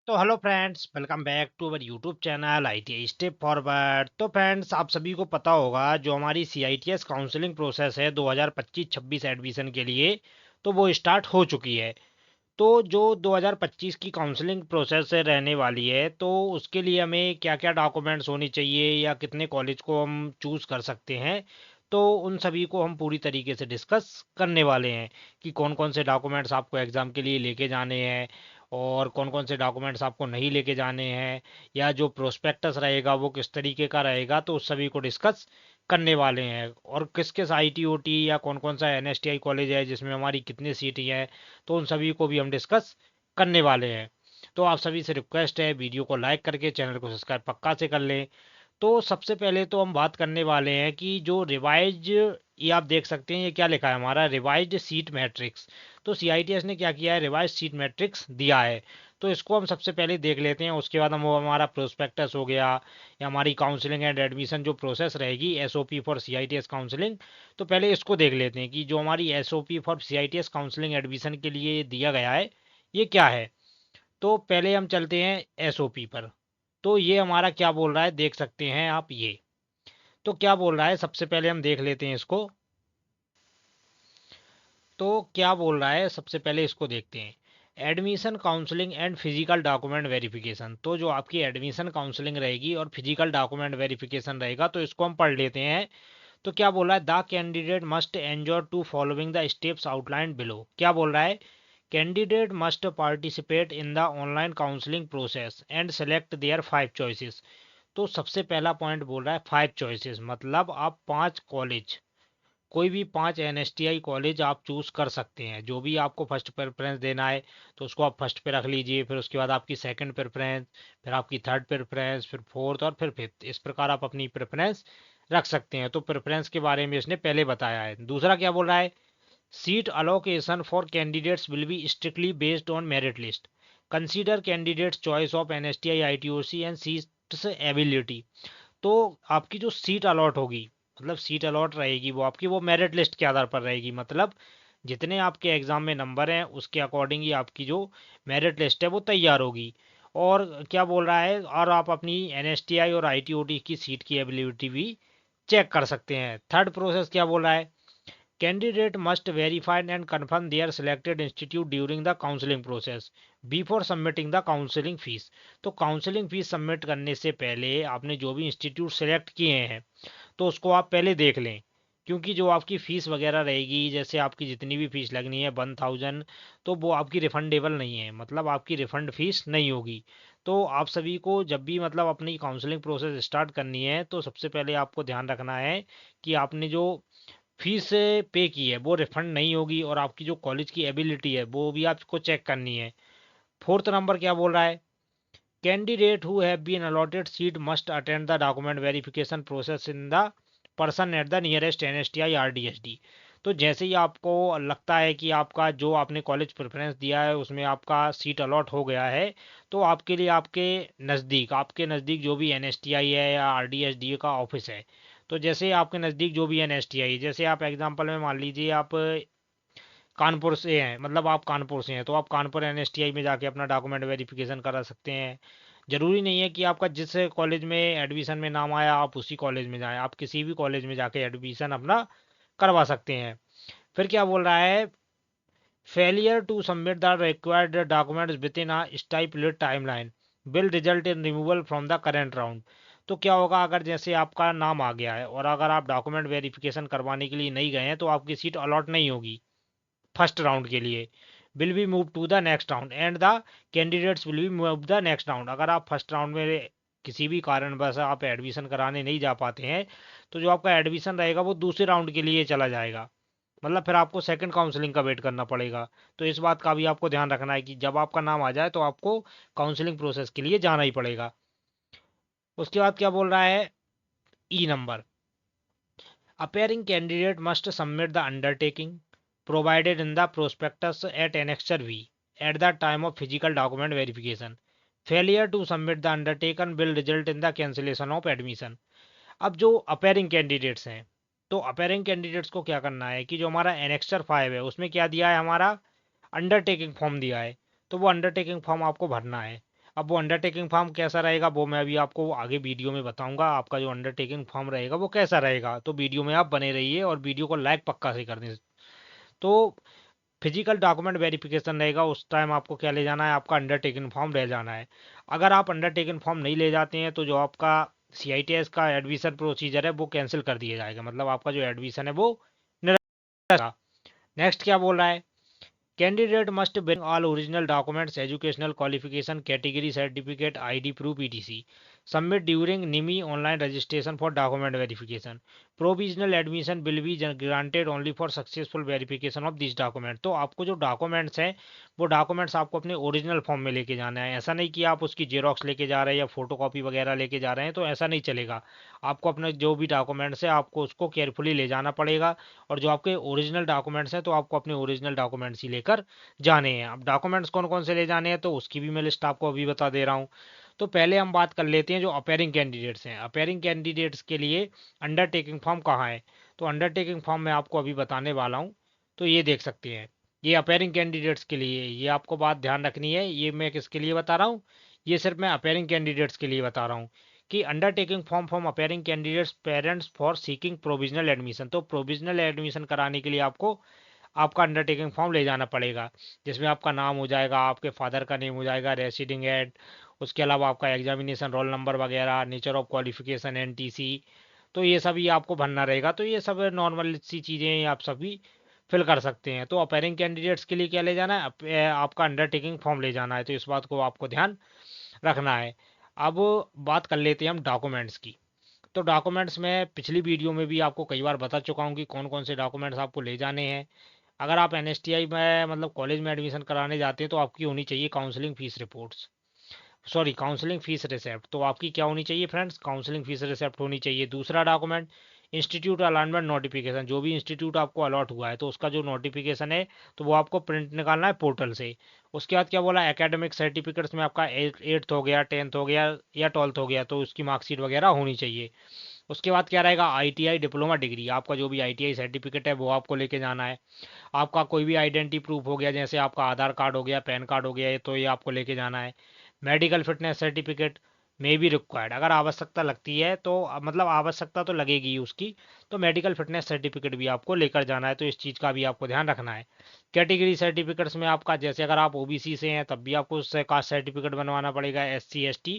तो hello friends, welcome back to our YouTube channel ITI Step Forward. तो friends, आप सभी को पता होगा जो हमारी सीआईटीएस काउंसलिंग प्रोसेस है 2025-26 एडमिशन के लिए, तो वो स्टार्ट हो चुकी है। तो जो 2025 की काउंसलिंग प्रोसेस रहने वाली है, तो उसके लिए हमें क्या क्या डॉक्यूमेंट्स होने चाहिए या कितने कॉलेज को हम चूज़ कर सकते हैं, तो उन सभी को हम पूरी तरीके से डिस्कस करने वाले हैं कि कौन कौन से डॉक्यूमेंट्स आपको एग्ज़ाम के लिए लेके जाने हैं और कौन कौन से डॉक्यूमेंट्स आपको नहीं लेके जाने हैं, या जो प्रोस्पेक्टस रहेगा वो किस तरीके का रहेगा, तो उस सभी को डिस्कस करने वाले हैं। और किस किस आईटीओटी या कौन कौन सा एनएसटीआई कॉलेज है जिसमें हमारी कितनी सीटें हैं, तो उन सभी को भी हम डिस्कस करने वाले हैं। तो आप सभी से रिक्वेस्ट है, वीडियो को लाइक करके चैनल को सब्सक्राइब पक्का से कर लें। तो सबसे पहले तो हम बात करने वाले हैं कि जो रिवाइज, ये आप देख सकते हैं ये क्या लिखा है, हमारा रिवाइज्ड सीट मैट्रिक्स। तो सीआईटीएस ने क्या किया है, रिवाइज्ड सीट मैट्रिक्स दिया है। तो इसको हम सबसे पहले देख लेते हैं, उसके बाद हम वो हमारा प्रोस्पेक्टस हो गया या हमारी काउंसलिंग एंड एडमिशन जो प्रोसेस रहेगी, एसओपी फॉर सीआईटीएस काउंसलिंग। तो पहले इसको देख लेते हैं कि जो हमारी SOP for CITS counselling admission के लिए दिया गया है, ये क्या है। तो पहले हम चलते हैं एसओपी पर। तो ये हमारा क्या बोल रहा है, देख सकते हैं आप ये। तो क्या बोल रहा है, सबसे पहले हम देख लेते हैं इसको। तो क्या बोल रहा है, सबसे पहले इसको देखते हैं। Admission counselling and physical document verification. तो जो आपकी एडमिशन काउंसलिंग रहेगी और फिजिकल डॉक्यूमेंट वेरिफिकेशन रहेगा, तो इसको हम पढ़ लेते हैं। तो क्या बोल रहा है, the candidate must ensure to following the steps outlined below. क्या बोल रहा है, candidate must participate in the online counselling process and select their 5 choices. तो सबसे पहला पॉइंट बोल रहा है 5 चॉइसेस, मतलब आप 5 कॉलेज, कोई भी 5 एनएसटीआई कॉलेज आप चूज कर सकते हैं। जो भी आपको फर्स्ट प्रेफरेंस देना है तो उसको आप फर्स्ट पे रख लीजिए, फिर उसके बाद आपकी सेकंड प्रेफरेंस, फिर आपकी थर्ड प्रेफरेंस, फिर फोर्थ और फिर फिफ्थ। इस प्रकार आप अपनी प्रेफरेंस रख सकते हैं। तो प्रेफरेंस के बारे में इसने पहले बताया है। दूसरा क्या बोल रहा है, seat allocation for candidates will be strictly based on merit list. Consider candidates choice of NSTI ITOC and seats ability. तो आपकी जो सीट अलॉट होगी, मतलब सीट अलॉट रहेगी, वो आपकी वो मेरिट लिस्ट के आधार पर रहेगी। मतलब जितने आपके एग्जाम में नंबर हैं उसके अकॉर्डिंग ही आपकी जो मेरिट लिस्ट है वो तैयार होगी। और क्या बोल रहा है, और आप अपनी एनएसटीआई और आईटीओटी की सीट की एबिलिटी भी चेक कर सकते हैं। थर्ड प्रोसेस क्या बोल रहा है, candidate must verified and confirm their selected institute during the counselling process before submitting the counselling fees. तो काउंसलिंग फीस सबमिट करने से पहले आपने जो भी इंस्टीट्यूट सेलेक्ट किए हैं, तो उसको आप पहले देख लें। क्योंकि जो आपकी फ़ीस वगैरह रहेगी, जैसे आपकी जितनी भी फ़ीस लगनी है 1000, तो वो आपकी रिफंडेबल नहीं है, मतलब आपकी रिफंड फ़ीस नहीं होगी। तो आप सभी को जब भी मतलब अपनी काउंसलिंग प्रोसेस स्टार्ट करनी है, तो सबसे पहले आपको ध्यान रखना है कि आपने जो फीस पे की है वो रिफंड नहीं होगी, और आपकी जो कॉलेज की एबिलिटी है वो भी आपको चेक करनी है। फोर्थ नंबर क्या बोल रहा है, candidate who have been allotted seat must attend the document verification process in the person at the nearest NSTI RDSD. तो जैसे ही आपको लगता है कि आपका जो आपने कॉलेज प्रेफरेंस दिया है उसमें आपका सीट अलॉट हो गया है, तो आपके लिए आपके नज़दीक जो भी एनएसटीआई है या आरडीएसडी का ऑफिस है, तो जैसे आपके नज़दीक जो भी एनएसटीआई, जैसे आप एग्जांपल में मान लीजिए आप कानपुर से हैं, मतलब आप कानपुर से हैं, तो आप कानपुर एनएसटीआई में जाके अपना डॉक्यूमेंट वेरिफिकेशन करा सकते हैं। जरूरी नहीं है कि आपका जिस कॉलेज में एडमिशन में नाम आया आप उसी कॉलेज में जाएं, आप किसी भी कॉलेज में जाके एडमिशन अपना करवा सकते हैं। फिर क्या बोल रहा है, failure to submit the required documents within a stipulated timeline will result in removal from the current round. तो क्या होगा, अगर जैसे आपका नाम आ गया है और अगर आप डॉक्यूमेंट वेरिफिकेशन करवाने के लिए नहीं गए हैं, तो आपकी सीट अलॉट नहीं होगी फर्स्ट राउंड के लिए। Will be move to the next round and the candidates will be move the next round. अगर आप फर्स्ट राउंड में किसी भी कारणवश आप एडमिशन कराने नहीं जा पाते हैं, तो जो आपका एडमिशन रहेगा वो दूसरे राउंड के लिए चला जाएगा, मतलब फिर आपको सेकंड काउंसलिंग का वेट करना पड़ेगा। तो इस बात का भी आपको ध्यान रखना है कि जब आपका नाम आ जाए तो आपको काउंसलिंग प्रोसेस के लिए जाना ही पड़ेगा। उसके बाद क्या बोल रहा है, ई number, appearing candidate must submit the undertaking provided in the prospectus at Annexure V at the time of physical document verification. Failure to submit the undertaken will result in the cancellation of admission. अब जो appearing candidates हैं, तो appearing candidates को क्या करना है कि जो हमारा एनेक्सर 5 है उसमें क्या दिया है, हमारा अंडरटेकिंग फॉर्म दिया है, तो वो अंडरटेकिंग फॉर्म आपको भरना है। अब वो अंडरटेकिंग फॉर्म कैसा रहेगा वो मैं अभी आपको आगे वीडियो में बताऊंगा। आपका जो अंडरटेकिंग फॉर्म रहेगा वो कैसा रहेगा, तो वीडियो में आप बने रहिए और वीडियो को लाइक पक्का से कर दें। तो फिजिकल डॉक्यूमेंट वेरिफिकेशन रहेगा, उस टाइम आपको क्या ले जाना है, आपका अंडरटेकिंग फॉर्म ले जाना है। अगर आप अंडरटेकिंग फॉर्म नहीं ले जाते हैं तो जो आपका CITS का एडमिशन प्रोसीजर है वो कैंसिल कर दिया जाएगा, मतलब आपका जो एडमिशन है वो निरस्त रहेगा। नेक्स्ट क्या बोल रहा है, candidate must bring all original documents, educational qualification, category certificate, ID proof ETC submit during Nimi online registration for document verification. Provisional admission will be granted only for successful verification of this document. तो आपको जो documents हैं वो documents आपको अपने original form में लेके जाना है। ऐसा नहीं कि आप उसकी जेरोक्स लेके जा रहे हैं या फोटो कॉपी वगैरह लेके जा रहे हैं, तो ऐसा नहीं चलेगा। आपको अपने जो भी डॉक्यूमेंट्स है आपको उसको केयरफुली ले जाना पड़ेगा, और जो आपके ओरिजिनल डॉक्यूमेंट्स हैं तो आपको अपने ओरिजिनल डॉक्यूमेंट्स ही लेकर जाने हैं। अब डॉक्यूमेंट्स कौन कौन से ले जाने हैं तो उसकी भी मैं लिस्ट आपको अभी बता दे रहा हूँ। तो पहले हम बात कर लेते हैं जो अपेयरिंग कैंडिडेट्स हैं। अपेयरिंग कैंडिडेट्स के लिए अंडरटेकिंग फॉर्म कहाँ है, तो अंडरटेकिंग फॉर्म मैं आपको अभी बताने वाला हूँ। तो ये देख सकते हैं, ये अपेयरिंग कैंडिडेट्स के लिए, ये आपको बात ध्यान रखनी है। ये मैं किसके लिए बता रहा हूँ, ये सिर्फ मैं अपेयरिंग कैंडिडेट्स के लिए बता रहा हूँ कि undertaking form from appearing candidates parents for seeking provisional admission. तो प्रोविजनल एडमिशन कराने के लिए आपको आपका अंडरटेकिंग फॉर्म ले जाना पड़ेगा, जिसमें आपका नाम हो जाएगा, आपके फादर का नेम हो जाएगा, रेसिडिंग एड, उसके अलावा आपका एग्जामिनेशन रोल नंबर वगैरह, नेचर ऑफ क्वालिफिकेशन, NTC, तो ये सभी आपको भरना रहेगा। तो ये सब नॉर्मल सी चीज़ें हैं, आप सभी फिल कर सकते हैं। तो अपेयरिंग कैंडिडेट्स के लिए क्या ले जाना है, आपका अंडरटेकिंग फॉर्म ले जाना है। तो इस बात को आपको ध्यान रखना है। अब बात कर लेते हैं हम डॉक्यूमेंट्स की। तो डॉक्यूमेंट्स में पिछली वीडियो में भी आपको कई बार बता चुका हूँ कि कौन कौन से डॉक्यूमेंट्स आपको ले जाने हैं। अगर आप NSTI में मतलब कॉलेज में एडमिशन कराने जाते हैं तो आपकी होनी चाहिए counselling fees reports, sorry counselling fees receipt. तो आपकी क्या होनी चाहिए फ्रेंड्स, काउंसलिंग फीस रिसिप्ट होनी चाहिए। दूसरा डॉक्यूमेंट इंस्टीट्यूट अलॉटमेंट नोटिफिकेशन, जो भी इंस्टीट्यूट आपको अलॉट हुआ है तो उसका जो नोटिफिकेशन है तो वो आपको प्रिंट निकालना है पोर्टल से। उसके बाद क्या बोला, एकेडमिक सर्टिफिकेट्स में आपका 8th हो गया, 10th हो गया या 12th हो गया तो उसकी मार्कशीट वगैरह होनी चाहिए। उसके बाद क्या रहेगा, ITI डिप्लोमा डिग्री, आपका जो भी ITI सर्टिफिकेट है वो आपको लेके जाना है। आपका कोई भी आइडेंटिटी प्रूफ हो गया, जैसे आपका आधार कार्ड हो गया, पैन कार्ड हो गया, ये तो ये आपको लेके जाना है। मेडिकल फिटनेस सर्टिफिकेट में भी रिक्वायर्ड, अगर आवश्यकता लगती है तो मतलब आवश्यकता तो लगेगी ही उसकी, तो मेडिकल फिटनेस सर्टिफिकेट भी आपको लेकर जाना है। तो इस चीज़ का भी आपको ध्यान रखना है। कैटेगरी सर्टिफिकेट्स में आपका, जैसे अगर आप OBC से हैं तब भी आपको उससे कास्ट सर्टिफिकेट बनवाना पड़ेगा, SC ST,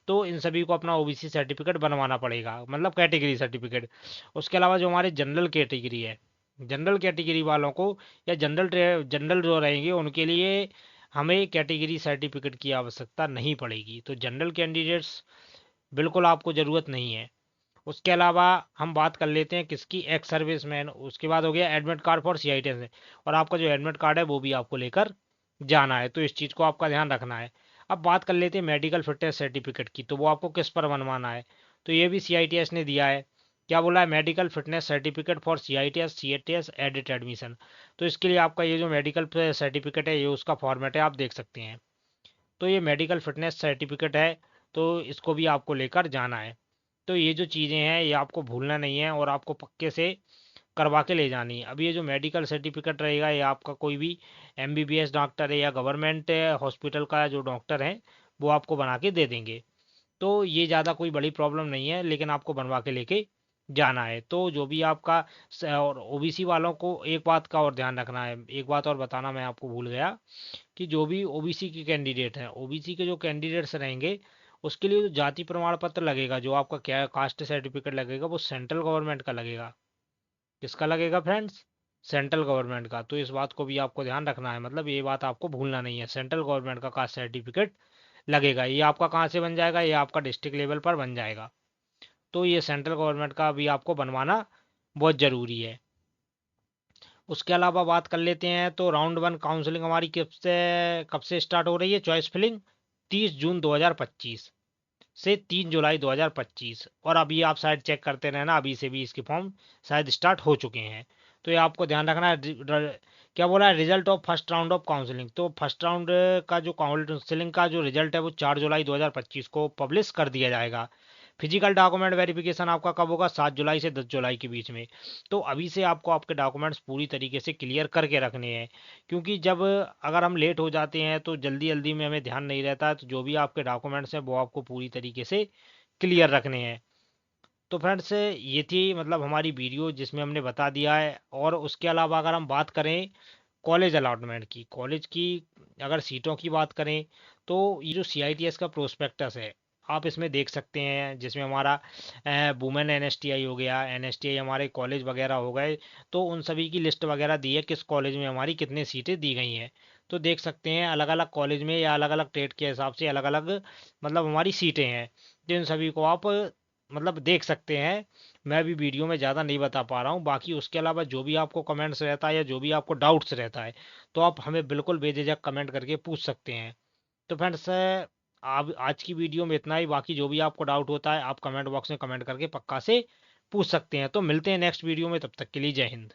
तो इन सभी को अपना OBC सर्टिफिकेट बनवाना पड़ेगा, मतलब कैटेगरी सर्टिफिकेट। उसके अलावा जो हमारे जनरल कैटेगरी है, जनरल कैटेगरी वालों को या जनरल जनरल जो रहेंगे उनके लिए हमें कैटेगरी सर्टिफिकेट की आवश्यकता नहीं पड़ेगी। तो जनरल कैंडिडेट्स बिल्कुल आपको ज़रूरत नहीं है। उसके अलावा हम बात कर लेते हैं किसकी, एक्स सर्विसमैन। उसके बाद हो गया एडमिट कार्ड फॉर CITS, और आपका जो एडमिट कार्ड है वो भी आपको लेकर जाना है। तो इस चीज़ को आपका ध्यान रखना है। अब बात कर लेते हैं मेडिकल फिटनेस सर्टिफिकेट की, तो वो आपको किस पर बनवाना है, तो ये भी CITS ने दिया है। क्या बोला है, medical fitness certificate for CITS edit admission. तो इसके लिए आपका ये जो मेडिकल सर्टिफिकेट है ये उसका फॉर्मेट है, आप देख सकते हैं। तो ये मेडिकल फिटनेस सर्टिफिकेट है, तो इसको भी आपको लेकर जाना है। तो ये जो चीज़ें हैं ये आपको भूलना नहीं है और आपको पक्के से करवा के ले जानी है। अब ये जो मेडिकल सर्टिफिकेट रहेगा ये आपका कोई भी MBBS डॉक्टर है या गवर्नमेंट हॉस्पिटल का जो डॉक्टर है वो आपको बना के दे देंगे। तो ये ज़्यादा कोई बड़ी प्रॉब्लम नहीं है, लेकिन आपको बनवा के लेके जाना है। तो जो भी आपका और OBC वालों को एक बात का और ध्यान रखना है, एक बात और बताना मैं आपको भूल गया कि जो भी OBC के कैंडिडेट हैं, OBC के जो कैंडिडेट्स रहेंगे उसके लिए जो जाति प्रमाण पत्र लगेगा, जो आपका क्या कास्ट सर्टिफिकेट लगेगा, वो सेंट्रल गवर्नमेंट का लगेगा। किसका लगेगा फ्रेंड्स, सेंट्रल गवर्नमेंट का। तो इस बात को भी आपको ध्यान रखना है, मतलब ये बात आपको भूलना नहीं है, सेंट्रल गवर्नमेंट का कास्ट सर्टिफिकेट लगेगा। ये आपका कहाँ से बन जाएगा, ये आपका डिस्ट्रिक्ट लेवल पर बन जाएगा। तो ये सेंट्रल गवर्नमेंट का भी आपको बनवाना बहुत ज़रूरी है। उसके अलावा बात कर लेते हैं तो राउंड 1 काउंसलिंग हमारी कब से स्टार्ट हो रही है, चॉइस फिलिंग 30 जून 2025 से 3 जुलाई 2025। और अभी आप शायद चेक करते रहना, अभी से भी इसके फॉर्म शायद स्टार्ट हो चुके हैं। तो ये आपको ध्यान रखना है। क्या बोला है, result of first round of counselling, तो फर्स्ट राउंड का जो काउंसलिंग का जो रिजल्ट है वो 4 जुलाई 2025 को पब्लिश कर दिया जाएगा। फिजिकल डॉक्यूमेंट वेरिफिकेशन आपका कब होगा? 7 जुलाई से 10 जुलाई के बीच में। तो अभी से आपको आपके डॉक्यूमेंट्स पूरी तरीके से क्लियर करके रखने हैं, क्योंकि जब अगर हम लेट हो जाते हैं तो जल्दी जल्दी में हमें ध्यान नहीं रहता है, तो जो भी आपके डॉक्यूमेंट्स हैं वो आपको पूरी तरीके से क्लियर रखने हैं। तो फ्रेंड्स ये थी मतलब हमारी वीडियो जिसमें हमने बता दिया है। और उसके अलावा अगर हम बात करें कॉलेज अलॉटमेंट की, कॉलेज की अगर सीटों की बात करें, तो ये जो CITS का प्रोस्पेक्टस है आप इसमें देख सकते हैं, जिसमें हमारा वुमेन NSTI हो गया, NSTI हमारे कॉलेज वगैरह हो गए, तो उन सभी की लिस्ट वगैरह दी है किस कॉलेज में हमारी कितनी सीटें दी गई हैं। तो देख सकते हैं अलग अलग कॉलेज में या अलग अलग ट्रेड के हिसाब से अलग अलग मतलब हमारी सीटें हैं, तो इन सभी को आप मतलब देख सकते हैं। मैं अभी वीडियो में ज़्यादा नहीं बता पा रहा हूँ, बाकी उसके अलावा जो भी आपको कमेंट्स रहता है या जो भी आपको डाउट्स रहता है तो आप हमें बिल्कुल बेझिझक कमेंट करके पूछ सकते हैं। तो फ्रेंड्स आप आज की वीडियो में इतना ही, बाकी जो भी आपको डाउट होता है आप कमेंट बॉक्स में कमेंट करके पक्का से पूछ सकते हैं। तो मिलते हैं नेक्स्ट वीडियो में, तब तक के लिए जय हिंद।